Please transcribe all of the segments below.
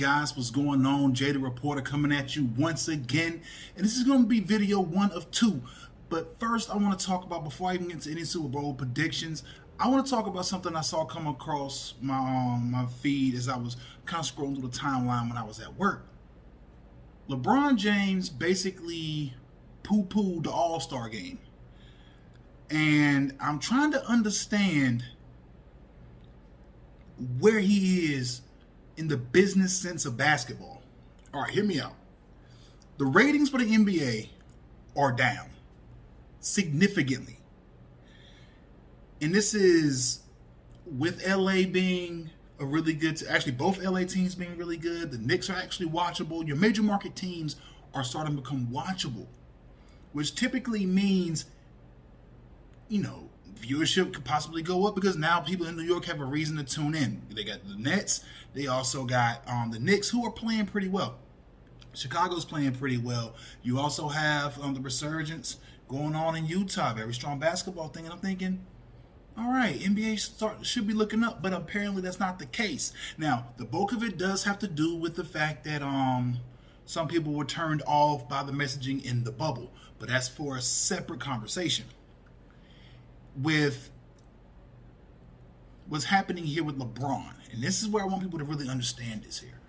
guys, what's going on? Jay the Reporter coming at you once again, and this is going to be video 1 of 2. But first, I want to talk about, before I even get into any Super Bowl predictions, I want to talk about something I saw come across my feed as I was kind of scrolling through the timeline when I was at work. LeBron James basically poo-pooed the All-Star game, and I'm trying to understand where he is in the business sense of basketball. All right, hear me out. The ratings for the NBA are down significantly. And this is with LA being a really good, actually both LA teams being really good. The Knicks are actually watchable. Your major market teams are starting to become watchable, which typically means, you know, viewership could possibly go up because now people in New York have a reason to tune in. They got the Nets. They also got the Knicks, who are playing pretty well. Chicago's playing pretty well. You also have the resurgence going on in Utah, very strong basketball thing. And I'm thinking, all right, NBA should be looking up, but apparently that's not the case. Now, the bulk of it does have to do with the fact that some people were turned off by the messaging in the bubble, but that's for a separate conversation. With what's happening here with LeBron, and this is where I want people to really understand this here.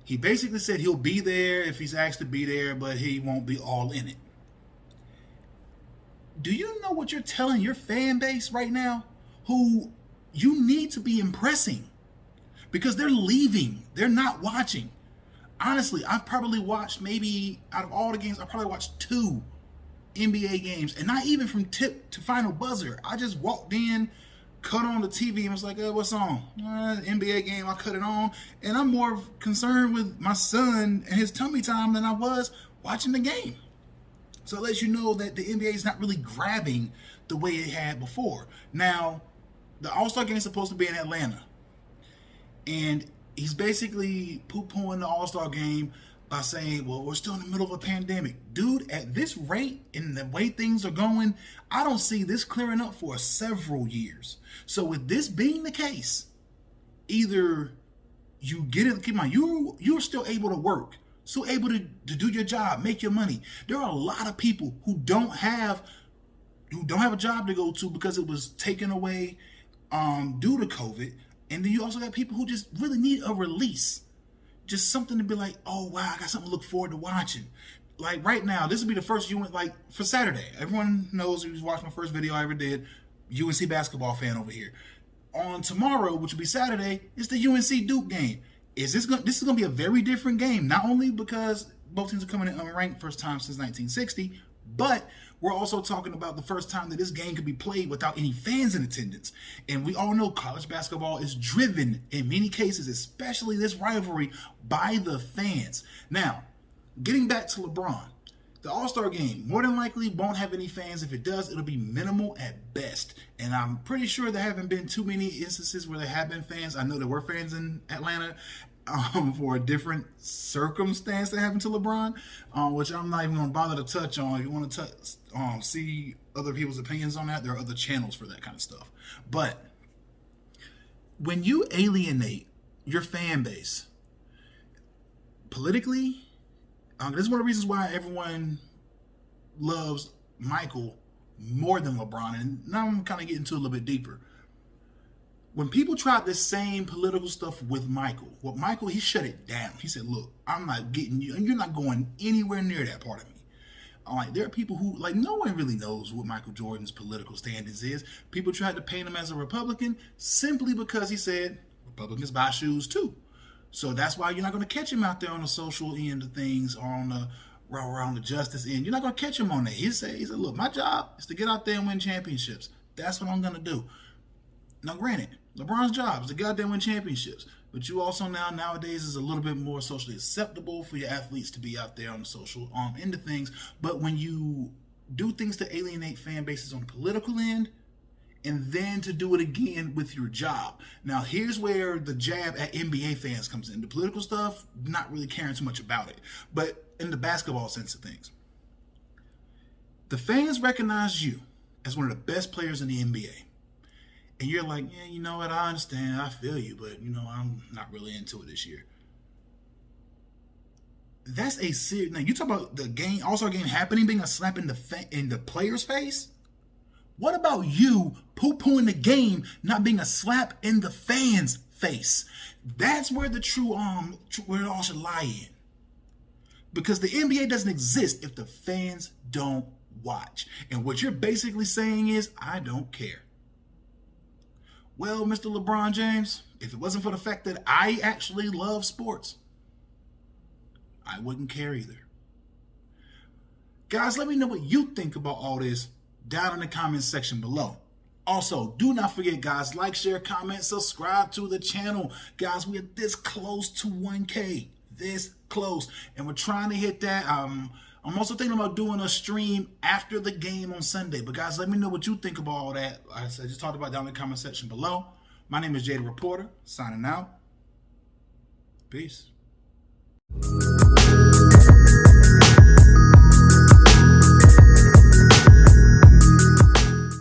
He basically said he'll be there if he's asked to be there, but he won't be all in it. Do you know what you're telling your fan base right now, who you need to be impressing? Because they're leaving. They're not watching. Honestly, I've probably watched, maybe out of all the games, I've probably watched 2 NBA games, and not even from tip to final buzzer. I just walked in, cut on the TV, and was like, what's on? NBA game, I cut it on. And I'm more concerned with my son and his tummy time than I was watching the game. So it lets you know that the NBA is not really grabbing the way it had before. Now, the All-Star game is supposed to be in Atlanta, and he's basically poo-pooing the All-Star game by saying, well, we're still in the middle of a pandemic. Dude, at this rate and the way things are going, I don't see this clearing up for several years. So with this being the case, either you get it, keep in mind, you're still able to work, still able to do your job, make your money. There are a lot of people who don't have a job to go to because it was taken away due to COVID. And then you also got people who just really need a release. Just something to be like, oh, wow, I got something to look forward to watching. Like right now, this will be the first like for Saturday. Everyone knows who's watching my first video I ever did, UNC basketball fan over here. On tomorrow, which will be Saturday, it's the UNC Duke game. This is going to be a very different game, not only because both teams are coming in unranked, first time since 1960, but we're also talking about the first time that this game could be played without any fans in attendance. And we all know college basketball is driven in many cases, especially this rivalry, by the fans. Now, getting back to LeBron, the All-Star game more than likely won't have any fans. If it does, it'll be minimal at best. And I'm pretty sure there haven't been too many instances where there have been fans. I know there were fans in Atlanta for a different circumstance that happened to LeBron, which I'm not even going to bother to touch on. If you want to see other people's opinions on that, there are other channels for that kind of stuff. But when you alienate your fan base politically, this is one of the reasons why everyone loves Michael more than LeBron. And now I'm kind of getting into a little bit deeper. When people tried this same political stuff with Michael, he shut it down. He said, look, I'm not getting you, and you're not going anywhere near that part of me. Like, there are people who, like, no one really knows what Michael Jordan's political standings is. People tried to paint him as a Republican simply because he said Republicans buy shoes too. So that's why you're not going to catch him out there on the social end of things, or on the justice end. You're not going to catch him on that. He said, look, my job is to get out there and win championships. That's what I'm going to do. Now, granted, LeBron's job is to go out there and win championships, but you also nowadays is a little bit more socially acceptable for your athletes to be out there on the social end of things. But when you do things to alienate fan bases on the political end, and then to do it again with your job. Now, here's where the jab at NBA fans comes in. The political stuff, not really caring too much about it. But in the basketball sense of things, the fans recognize you as one of the best players in the NBA. And you're like, yeah, you know what, I understand, I feel you, but, you know, I'm not really into it this year. That's a serious. Now you talk about the game, All-Star game happening being a slap in the player's face. What about you poo-pooing the game not being a slap in the fans' face? That's where the true where it all should lie in. Because the NBA doesn't exist if the fans don't watch. And what you're basically saying is, I don't care. Well, Mr. LeBron James, if it wasn't for the fact that I actually love sports, I wouldn't care either. Guys, let me know what you think about all this down in the comments section below. Also, do not forget, guys, like, share, comment, subscribe to the channel. Guys, we are this close to 1K. This close. And we're trying to hit that. I'm also thinking about doing a stream after the game on Sunday. But, guys, let me know what you think about all that. Like I said, just talked about down in the comment section below. My name is Jada Reporter, signing out. Peace.